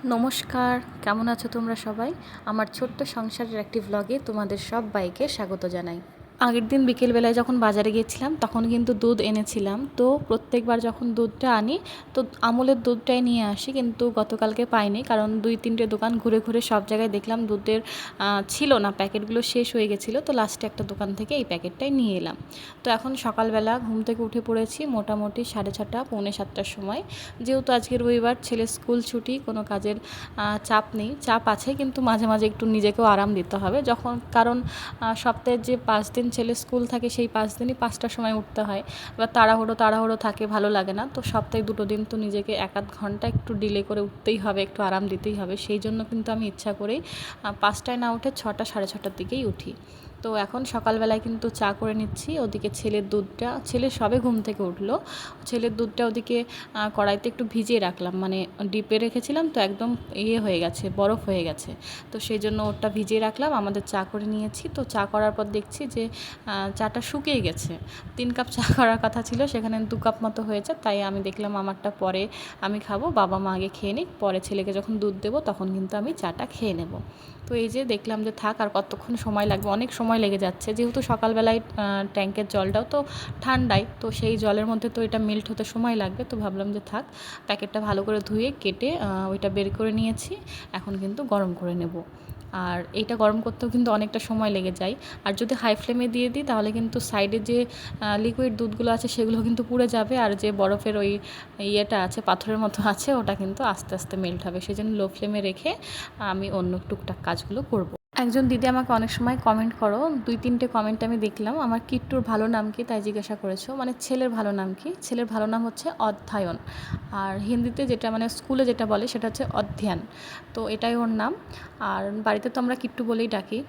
নমস্কার, কেমন আছো তোমরা সবাই? আমার ছোট্ট সংসারের একটি ভ্লগে তোমাদের সবাইকে স্বাগত জানাই। আগের দিন বিকেলবেলায় যখন বাজারে গিয়েছিলাম তখন কিন্তু দুধ এনেছিলাম। তো প্রত্যেকবার যখন দুধটা আনি তো আমুলের দুধটাই নিয়ে আসি, কিন্তু গতকালকে পাইনি, কারণ 2-3টে দোকান ঘুরে ঘুরে সব জায়গায় দেখলাম দুধের ছিল না, প্যাকেটগুলো শেষ হয়ে গেছিলো। তো লাস্টে একটা দোকান থেকে এই প্যাকেটটাই নিয়ে এলাম। তো এখন সকালবেলা ঘুম থেকে উঠে পড়েছি মোটামুটি 6:30 পৌনে 7টার সময়। যেহেতু আজকে রবিবার, ছেলের স্কুল ছুটি, কোনো কাজের চাপ নেই। চাপ আছে কিন্তু মাঝে মাঝে একটু নিজেকেও আরাম দিতে হবে, কারণ সপ্তাহের যে 5 দিন ছেলে স্কুল থাকে সেই 5 দিনই 5টার সময় উঠতে হয়। এবার তাড়াহুড়ো থাকে, ভালো লাগে না। তো সপ্তাহে 2 দিন তো নিজেকে 1-8 ঘন্টা একটু ডিলে করে উঠতেই হবে, একটু আরাম দিতেই হবে। সেই জন্য কিন্তু আমি ইচ্ছা করেই 5টায় না উঠে 6টা 6:30টার দিকেই উঠি। তো এখন সকালবেলায় কিন্তু চা করে নিচ্ছি। ওদিকে ছেলে সবে ঘুম থেকে উঠলো। ছেলের দুধটা ওদিকে কড়াইতে একটু ভিজিয়ে রাখলাম, মানে ডিপে রেখেছিলাম তো একদম হয়ে গেছে, বরফ হয়ে গেছে। তো সেই জন্য ওটা ভিজিয়ে রাখলাম, আমাদের চা করে নিয়েছি। তো চা করার পর দেখছি যে চাটা শুকিয়ে গেছে। 3 কাপ চা করার কথা ছিল, সেখানে 2 কাপ মতো হয়েছে। তাই আমি দেখলাম আমারটা পরে আমি খাবো, বাবা মা আগে খেয়ে নিক, পরে ছেলেকে যখন দুধ দেবো তখন কিন্তু আমি চাটা খেয়ে নেব। তো এই যে দেখলাম যে থাক, আর কতক্ষণ সময় লাগবে, অনেক সময় লেগে যাচ্ছে। যেহেতু সকালবেলায় ট্যাঙ্কের জলটাও তো ঠান্ডাই, তো সেই জলের মধ্যে তো এটা মেল্ট হতে সময় লাগবে। তো ভাবলাম যে থাক, প্যাকেটটা ভালো করে ধুয়ে কেটে ওইটা বের করে নিয়েছি। এখন কিন্তু গরম করে নেব। আর এইটা গরম করতেও কিন্তু অনেকটা সময় লেগে যায়। আর যদি হাই ফ্লেমে দিয়ে দিই তাহলে কিন্তু সাইডে যে লিকুইড দুধগুলো আছে সেগুলো কিন্তু পুড়ে যাবে, আর যে বরফের ওই আছে, পাথরের মতো আছে, ওটা কিন্তু আস্তে আস্তে মেল্ট হবে। সেই জন্য লো ফ্লেমে রেখে আমি অন্য টুকটাক কাজগুলো করব। একজন দিদি আমাকে অনেক সময় কমেন্ট করো, 2-3টে কমেন্ট আমি দেখলাম। আমার কিট্টুর ভালো নাম কি তাই জিজ্ঞাসা করেছো, মানে ছেলের ভালো নাম কি? ছেলের ভালো নাম হচ্ছে অধ্যায়ন, আর হিন্দিতে যেটা মানে স্কুলে যেটা বলে সেটা হচ্ছে অধ্যয়ন। তো এটাই ওর নাম। আর বাড়িতে তো আমরা কিট্টু বলেই ডাকি।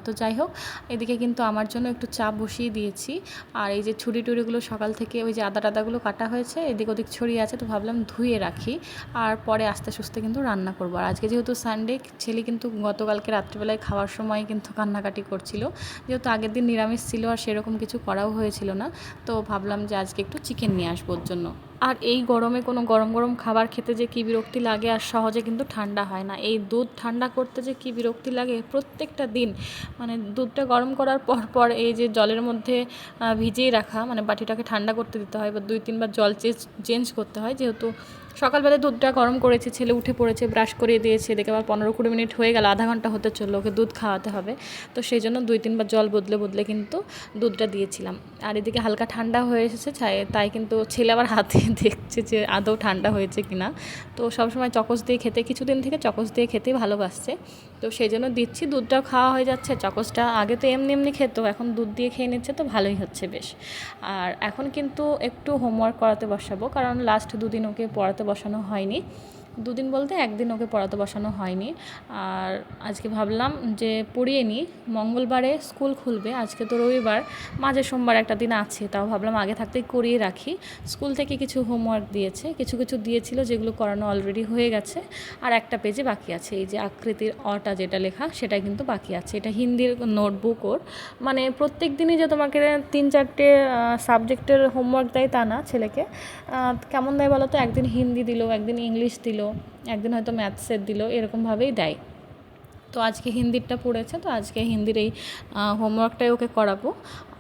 তো যাই হোক, এদিকে কিন্তু আমার জন্য একটু চা বসিয়ে দিয়েছি। আর এই যে ছুরি-টুরিগুলো সকাল থেকে ওই যে আদা টাদাগুলো কাটা হয়েছে, এদিক ওদিক ছড়িয়ে আছে, তো ভাবলাম ধুয়ে রাখি, আর পরে আস্তে সুস্তে কিন্তু রান্না করবো। আর আজকে যেহেতু সানডে, ছেলে কিন্তু গতকালকে রাত্রিবেলায় খাওয়ার সময় কিন্তু কান্নাকাটি করছিল, যেহেতু আগের দিন নিরামিষ ছিল আর সেরকম কিছু করাও হয়েছিল না। তো ভাবলাম যে আজকে একটু চিকেন নিয়ে আসবো ওর জন্য। আর এই গরমে কোনো গরম গরম খাবার খেতে যে কী বিরক্তি লাগে, আর সহজে কিন্তু ঠান্ডা হয় না। এই দুধ ঠান্ডা করতে যে কী বিরক্তি লাগে প্রত্যেকটা দিন, মানে দুধটা গরম করার পর পর এই যে জলের মধ্যে ভিজিয়ে রাখা, মানে বাটিটাকে ঠান্ডা করতে দিতে হয়, বা 2-3 বার জল চেঞ্জ করতে হয়। যেহেতু সকালবেলায় দুধটা গরম করেছি, ছেলে উঠে পড়েছে, ব্রাশ করিয়ে দিয়েছে, দেখে আবার 15-20 মিনিট হয়ে গেল, আধা ঘন্টা হতে চললো, ওকে দুধ খাওয়াতে হবে। তো সেই জন্য 2-3 বার জল বদলে বদলে কিন্তু দুধটা দিয়েছিলাম। আর এদিকে হালকা ঠান্ডা হয়ে এসেছে, তাই কিন্তু ছেলে আবার হাতে দেখছে যে আদৌ ঠান্ডা হয়েছে কি না। তো সবসময় চকোস দিয়ে খেতে, কিছুদিন থেকে চকোস দিয়ে খেতেই ভালোবাসছে। তো সেই জন্য দিচ্ছি, দুধটাও খাওয়া হয়ে যাচ্ছে। চকোসটা আগে তো এমনি এমনি খেত, এখন দুধ দিয়ে খেয়ে নিচ্ছে, তো ভালোই হচ্ছে বেশ। আর এখন কিন্তু একটু হোমওয়ার্ক করাতে বসাবো, কারণ লাস্ট 2 দিন ওকে পড়াতে বসানো হয়নি। 2 দিন বলতে 1 দিন ওকে পড়াতে বসানো হয়নি। আর আজকে ভাবলাম যে পড়িয়ে নিই, মঙ্গলবারে স্কুল খুলবে, আজকে তো রবিবার, মাঝে সোমবার একটা দিন আছে, তাও ভাবলাম আগে থাকতেই করিয়ে রাখি। স্কুল থেকে কিছু হোমওয়ার্ক দিয়েছে, কিছু দিয়েছিল যেগুলো করানো অলরেডি হয়ে গেছে, আর একটা পেজে বাকি আছে। এই যে আকৃতির অটা যেটা লেখা সেটা কিন্তু বাকি আছে। এটা হিন্দির নোটবুক ওর, মানে প্রত্যেক দিনই যে তোমাকে 3-4টে সাবজেক্টের হোমওয়ার্ক দেয় তা না ছেলেকে। কেমন দেয় বলো তো, একদিন হিন্দি দিল, একদিন ইংলিশ দিল, একদিন হয়তো ম্যাথসের দিল, এরকমভাবেই দেয়। তো আজকে হিন্দিরটা পড়েছে, তো আজকে হিন্দির এই হোমওয়ার্কটাই ওকে করাবো।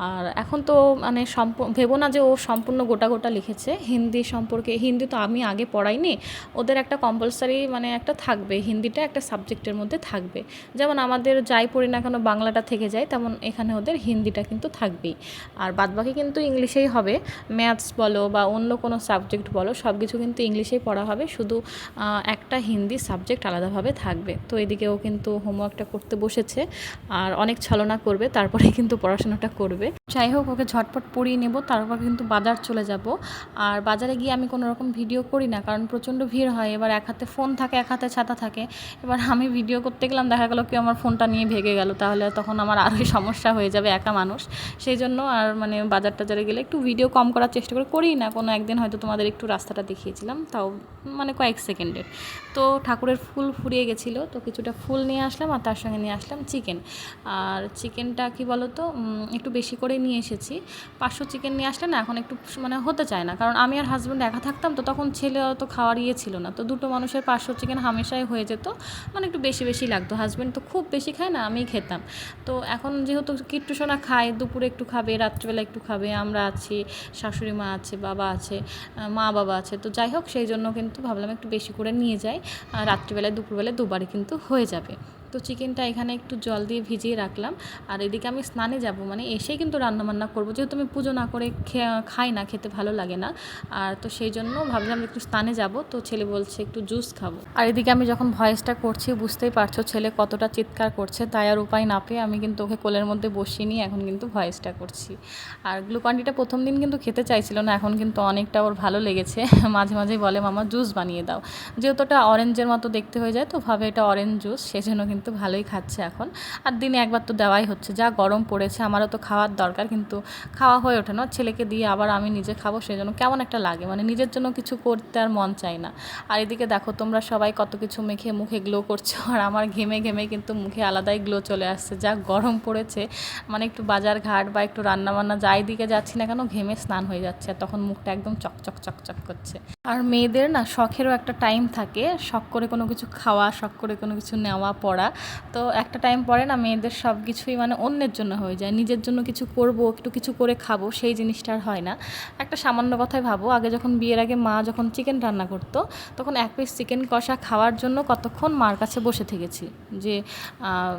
আর এখন তো মানে ভেবো না যে ও সম্পূর্ণ গোটা গোটা লিখেছে। হিন্দি সম্পর্কে, হিন্দি তো আমি আগে পড়াইনি, ওদের একটা কম্পালসারি মানে একটা থাকবে, হিন্দিটা একটা সাবজেক্টের মধ্যে থাকবে। যেমন আমাদের যাই পড়ি না কেন বাংলাটা থেকে যায়, তেমন এখানে ওদের হিন্দিটা কিন্তু থাকবেই। আর বাদবাকি কিন্তু ইংলিশেই হবে, ম্যাথস বলো বা অন্য কোনো সাবজেক্ট বলো, সব কিছু কিন্তু ইংলিশেই পড়া হবে, শুধু একটা হিন্দি সাবজেক্ট আলাদাভাবে থাকবে। তো এদিকেও কিন্তু হোমওয়ার্কটা করতে বসেছে, আর অনেক ছলনা করবে, তারপরে কিন্তু পড়াশোনাটা করবে। যাই হোক, ওকে ঝটপট পড়িয়ে নেব, তারপর কিন্তু বাজার চলে যাব। আর বাজারে গিয়ে আমি কোনো রকম ভিডিও করি না, কারণ প্রচণ্ড ভিড় হয়। এবার এক হাতে ফোন থাকে, এক হাতে ছাতা থাকে। এবার আমি ভিডিও করতে গেলাম, দেখা গেলো কেউ আমার ফোনটা নিয়ে ভেগে গেল, তাহলে তখন আমার আরোই সমস্যা হয়ে যাবে, একা মানুষ। সেই জন্য আর মানে বাজার টাজারে গেলে একটু ভিডিও কম করার চেষ্টা করি না। কোনো একদিন হয়তো তোমাদের একটু রাস্তাটা দেখিয়েছিলাম, তাও মানে কয়েক সেকেন্ডের। তো ঠাকুরের ফুল ফুরিয়ে গেছিলো, তো কিছুটা ফুল নিয়ে আসলাম, আর তার সঙ্গে নিয়ে আসলাম চিকেন। আর চিকেনটা কি বলো তো, একটু বেশি করে নিয়ে এসেছি। 500 চিকেন নিয়ে আসলে না এখন একটু মানে হতে চায় না, কারণ আমি আর হাজব্যান্ড একা থাকতাম, তো তখন ছেলে অত খাওয়ার ছিল না, তো দুটো মানুষের 500 চিকেন হামেশাই হয়ে যেত, মানে একটু বেশি বেশি লাগতো। হাজব্যান্ড তো খুব বেশি খায় না, আমিই খেতাম। তো এখন যেহেতু কিট্টু সোনা খায়, দুপুরে একটু খাবে, রাত্রিবেলা একটু খাবে, আমরা আছি, শাশুড়ি মা আছে, বাবা আছে, মা বাবা আছে, তো যাই হোক সেই জন্য কিন্তু ভাবলাম একটু বেশি করে নিয়ে যাই, রাত্রিবেলায় দুপুরবেলায় দুবারই কিন্তু হয়ে যাবে। তো চিকেনটা এখানে একটু জল দিয়ে ভিজিয়ে রাখলাম, আর এদিকে আমি স্নানে যাব, মানে এসেই কিন্তু রান্নাবান্না করবো, যেহেতু আমি পুজো না করে খাই না, খেতে ভালো লাগে না, আর তো সেই জন্য ভাবলাম একটু স্নানে যাব। তো ছেলে বলছে একটু জুস খাবো, আর এদিকে আমি যখন ভয়েসটা করছি বুঝতেই পারছো ছেলে কতটা চিৎকার করছে, তাই আর উপায় না পেয়ে আমি কিন্তু ওকে কোলের মধ্যে বসিয়ে নিয়ে এখন কিন্তু ভয়েসটা করছি। আর গ্লুকন্ডিটা প্রথম দিন কিন্তু খেতে চাইছিল না, এখন কিন্তু অনেকটা ওর ভালো লেগেছে। মাঝে মাঝেই বলে মামা জুস বানিয়ে দাও, যেহেতু ওটা অরেঞ্জের মতো দেখতে হয়ে যায়, তো ভাবে এটা অরেঞ্জ জুস, সেজন্য কিন্তু ভালোই খাচ্ছে এখন। আর দিনে একবার তো দেওয়াই হচ্ছে, যা গরম পড়েছে, আমারও তো খাওয়ার দরকার, কিন্তু খাওয়া হয়ে ওঠে না, ছেলেকে দিয়ে আবার আমি নিজে খাবো, সেজন্য কেমন একটা লাগে, মানে নিজের জন্য কিছু করতে আর মন চায় না। আর এদিকে দেখো তোমরা সবাই কত কিছু মেখে মুখে গ্লো করছো, আর আমার ঘেমে ঘেমে কিন্তু মুখে আলাদাই গ্লো চলে আসছে, যা গরম পড়েছে, মানে একটু বাজার ঘাট বা একটু রান্নাবান্না যাই দিকে যাচ্ছি না কেন ঘেমে স্নান হয়ে যাচ্ছে, আর তখন মুখটা একদম চকচক চকচক করছে। আর মেয়েদের না শখেরও একটা টাইম থাকে, শখ করে কোনো কিছু খাওয়া, শখ করে কোনো কিছু নেওয়া পড়া, তো একটা টাইম পরে না মেয়েদের সব কিছুই মানে অন্যের জন্য হয়ে যায়, নিজের জন্য কিছু করব, একটু কিছু করে খাবো, সেই জিনিসটা আর হয় না। একটা সামান্য কথাই ভাবো, আগে যখন বিয়ের আগে মা যখন চিকেন রান্না করতো, তখন এক পিস চিকেন কষা খাওয়ার জন্য কতক্ষণ মার কাছে বসে থেকেছি, যে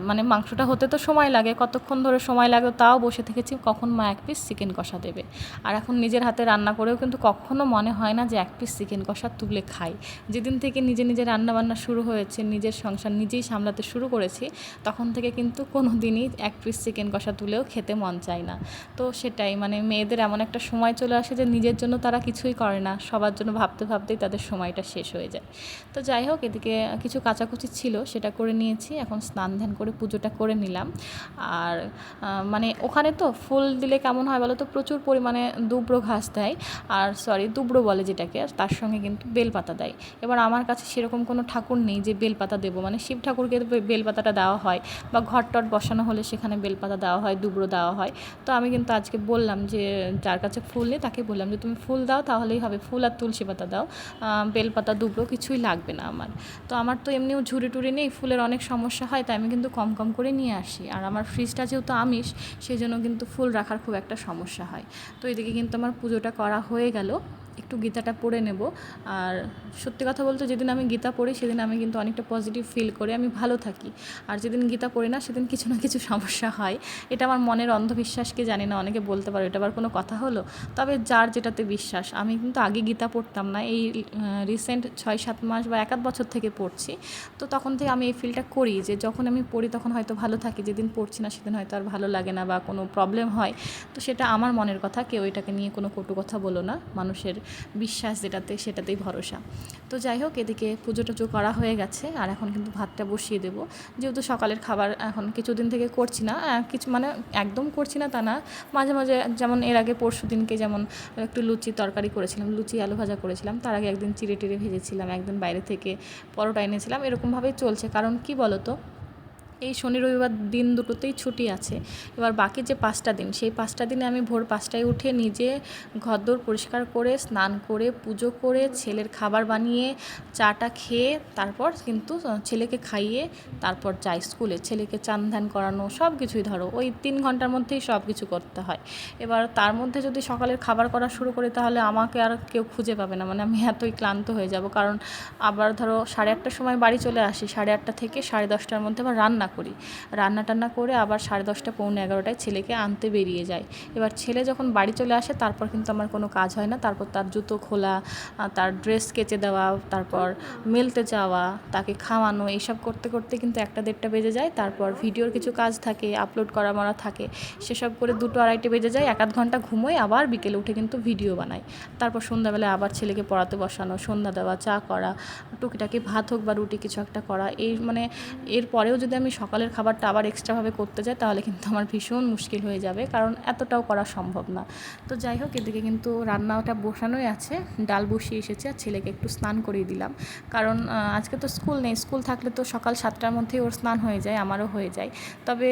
মানে মাংসটা হতে তো সময় লাগে, কতক্ষণ ধরে সময় লাগে, তাও বসে থেকেছি কখন মা এক পিস চিকেন কষা দেবে। আর এখন নিজের হাতে রান্না করেও কিন্তু কখনো মনে হয় না যে এক পিস চিকেন কষা তুলে খাই। যেদিন থেকে নিজে নিজে রান্নাবান্না শুরু হয়েছে, নিজের সংসার নিজেই সামলাতে শুরু করেছি, তখন থেকে কিন্তু কোনো দিনই এক পিস চিকেন কষা তুলেও খেতে মন চায় না। তো সেটাই, মানে মেয়েদের এমন একটা সময় চলে আসে যে নিজের জন্য তারা কিছুই করে না, সবার জন্য ভাবতে ভাবতেই তাদের সময়টা শেষ হয়ে যায়। তো যাই হোক, এদিকে কিছু কাচাকুচি ছিল সেটা করে নিয়েছি, এখন স্নান ধ্যান করে পুজোটা করে নিলাম। আর মানে ওখানে তো ফুল দিলে কেমন হয় বলো তো, প্রচুর পরিমাণে দুব্র ঘাস দেয়, আর সরি দুব্রো বলে যেটাকে, তার সঙ্গে কিন্তু বেলপাতা দেয়। এবার আমার কাছে সেরকম কোনো ঠাকুর নেই যে বেলপাতা দেবো, মানে শিব ঠাকুরকে বেলপাতাটা দেওয়া হয়, বা ঘর টট বসানো হলে সেখানে বেলপাতা দেওয়া হয়, দুব্রো দেওয়া হয়। তো আমি কিন্তু আজকে বললাম যে যার কাছে ফুল নেই তাকে বললাম যে তুমি ফুল দাও তাহলেই হবে, ফুল আর তুলসী পাতা দাও, বেলপাতা দুব্রো কিছুই লাগবে না আমার। তো আমার তো এমনিও ঝুড়ি টুড়ি নেই, ফুলের অনেক সমস্যা হয়, তাই আমি কিন্তু কম কম করে নিয়ে আসি, আর আমার ফ্রিজটা যেহেতু আমিষ, সেই জন্য কিন্তু ফুল রাখার খুব একটা সমস্যা হয়। তো এদিকে কিন্তু আমার পুজোটা করা হয়ে গেল, একটু গীতাটা পড়ে নেব। আর সত্যি কথা বলতে যেদিন আমি গীতা পড়ি সেদিন আমি কিন্তু অনেকটা পজিটিভ ফিল করে আমি ভালো থাকি, আর যেদিন গীতা পড়ি না সেদিন কিছু না কিছু সমস্যা হয়। এটা আমার মনের অন্ধবিশ্বাসকে জানি না, অনেকে বলতে পারো এটা আবার কোনো কথা হলো, তবে যার যেটাতে বিশ্বাস। আমি কিন্তু আগে গীতা পড়তাম না, এই রিসেন্ট 6-7 মাস বা 1-8 বছর থেকে পড়ছি। তো তখন থেকে আমি এই ফিলটা করি যে যখন আমি পড়ি তখন হয়তো ভালো থাকি, যেদিন পড়ছি না সেদিন হয়তো আর ভালো লাগে না বা কোনো প্রবলেম হয়। তো সেটা আমার মনের কথা, কেউ এটাকে নিয়ে কোনো কটু কথা বলো না, মানুষের বিশ্বাস যেটাতে সেটাতেই ভরসা। তো যাই হোক, এদিকে পুজো টুজো করা হয়ে গেছে, আর এখন কিন্তু ভাতটা বসিয়ে দেবো, যেহেতু সকালের খাবার এখন কিছুদিন থেকে করছি না, কিছু মানে একদম করছি না তা না, মাঝে মাঝে, যেমন এর আগে পরশু দিনকে যেমন একটু লুচি তরকারি করেছিলাম, লুচি আলু ভাজা করেছিলাম, তার আগে একদিন চিড়ে টিড়ে ভেজেছিলাম, একদিন বাইরে থেকে পরোটা এনেছিলাম, এরকমভাবেই চলছে। কারণ কি বলো তো, এই শনি রবিবার দিন দুটোতেই ছুটি আছে, এবার বাকি যে 5টা দিন, সেই 5টা দিনে আমি ভোর 5টায় উঠে নিজে ঘরদোর পরিষ্কার করে স্নান করে পুজো করে ছেলের খাবার বানিয়ে চাটা খেয়ে তারপর কিন্তু ছেলেকে খাইয়ে তারপর যাই স্কুলে, ছেলেকে চান ধ্যান করানো সব কিছুই ধরো ওই 3 ঘন্টার মধ্যেই সব কিছু করতে হয়। এবার তার মধ্যে যদি সকালের খাবার করা শুরু করি তাহলে আমাকে আর কেউ খুঁজে পাবে না, মানে আমি এতই ক্লান্ত হয়ে যাব। কারণ আবার ধরো 8:30টার সময় বাড়ি চলে আসি, 8:30 থেকে 10:30টার মধ্যে আবার রান্না করি, রান্না টান্না করে আবার 10:30 পৌনে 11টায় ছেলেকে আনতে বেরিয়ে যায়। এবার ছেলে যখন বাড়ি চলে আসে তারপর কিন্তু আমার কোনো কাজ হয় না, তারপর তার জুতো খোলা, তার ড্রেস কেচে দেওয়া, তারপর মেলতে যাওয়া, তাকে খাওয়ানো, এইসব করতে করতে কিন্তু 1টা-1:30টা বেজে যায়। তারপর ভিডিওর কিছু কাজ থাকে, আপলোড করা মারা থাকে, সেসব করে 2-2-2:30 বেজে যায়। 1-8 ঘন্টা ঘুমোই, আবার বিকেলে উঠে কিন্তু ভিডিও বানাই। তারপর সন্ধ্যাবেলায় আবার ছেলেকে পড়াতে বসানো, সন্ধ্যা দেওয়া, চা করা, টুকিটাকি ভাত হোক বা রুটি কিছু একটা করা, এই মানে এরপরেও যদি আমি সকালের খাবারটা আবার এক্সট্রাভাবে করতে যাই তাহলে কিন্তু আমার ভীষণ মুশকিল হয়ে যাবে, কারণ এতটাও করা সম্ভব না। তো যাই হোক, এদিকে কিন্তু রান্নাটা বসানোই আছে, ডাল বসিয়ে এসেছে আর ছেলেকে একটু স্নান করিয়ে দিলাম, কারণ আজকে তো স্কুল নেই। স্কুল থাকলে তো সকাল 7টার মধ্যেই ওর স্নান হয়ে যায়, আমারও হয়ে যায়। তবে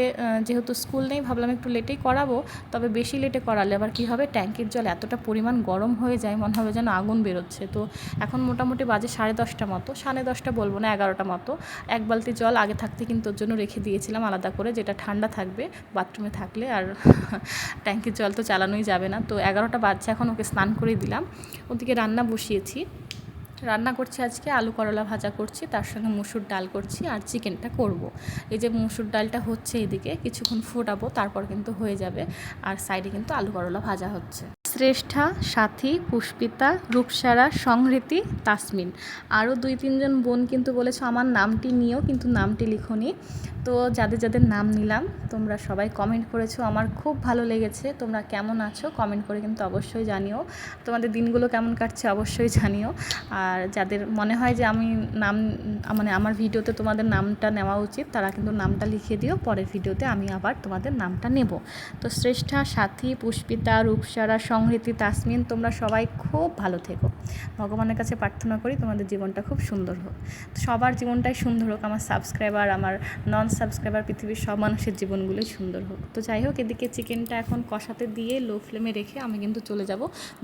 যেহেতু স্কুল নেই ভাবলাম একটু লেটেই করাবো, তবে বেশি লেটে করালে আবার কী হবে, ট্যাঙ্কির জল এতটা পরিমাণ গরম হয়ে যায় মনে হবে যেন আগুন বেরোচ্ছে। তো এখন মোটামুটি বাজে 10:30 মতো, 10:30 বলবো না, 11টা মতো। এক বালতি জল আগে থাকতে কিন্তু ওর জন্য রেখে দিয়েছিলাম আলাদা করে, যেটা ঠান্ডা থাকবে বাথরুমে থাকলে, আর ট্যাঙ্কির জল তো চালানোই যাবে না। তো 11টা বাজছে এখন, ওকে স্নান করে দিলাম। ওদিকে রান্না বসিয়েছি, রান্না করছি আজকে আলু করলা ভাজা করছি, তার সঙ্গে মুসুর ডাল করছি আর চিকেনটা করব। এই যে মুসুর ডালটা হচ্ছে এদিকে, কিছুক্ষণ ফোটাবো তারপর কিন্তু হয়ে যাবে, আর সাইডে কিন্তু আলু করলা ভাজা হচ্ছে। শ্রেষ্ঠা, সাথী, পুষ্পিতা, রূপসারা, সংহৃতি, তাসমিন, আরও 2-3 জন বোন কিন্তু বলেছো আমার নামটি নিয়েও, কিন্তু নামটি লিখোনি। তো যাদের যাদের নাম নিলাম তোমরা সবাই কমেন্ট করেছো, আমার খুব ভালো লেগেছে। তোমরা কেমন আছো কমেন্ট করে কিন্তু অবশ্যই জানিও, তোমাদের দিনগুলো কেমন কাটছে অবশ্যই জানিও। আর যাদের মনে হয় যে আমি নাম মানে আমার ভিডিওতে তোমাদের নামটা নেওয়া উচিত, তারা কিন্তু নামটা লিখে দিও, পরের ভিডিওতে আমি আবার তোমাদের নামটা নেব। তো শ্রেষ্ঠা, সাথী, পুষ্পিতা, রূপসারা, সংহৃতি, তাসমিন, তোমরা সবাই খুব ভালো থেকো। ভগবানের কাছে প্রার্থনা করি তোমাদের জীবনটা খুব সুন্দর হোক, সবার জীবনটাই সুন্দর হোক, আমার সাবস্ক্রাইবার, আমার নন সাবস্ক্রাইবার, পৃথিবীর সব মানুষের জীবনগুলোই সুন্দর হোক। তো যাই হোক, এদিকে চিকেনটা এখন কষাতে দিয়ে লো ফ্লেমে রেখে আমি কিন্তু চলে যাব,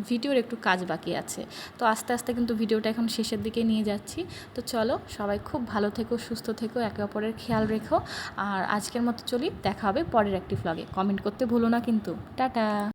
ভিডিওর একটু কাজ বাকি আছে। তো আস্তে আস্তে কিন্তু ভিডিওটা এখন শেষের দিকে নিয়ে যাচ্ছি। তো চলো, সবাই খুব ভালো থেকো, সুস্থ থেকো, একে অপরের খেয়াল রেখো। আর আজকের মতো চলি, দেখা হবে পরের একটি ভ্লগে। কমেন্ট করতে ভুলো না কিন্তু। টাটা।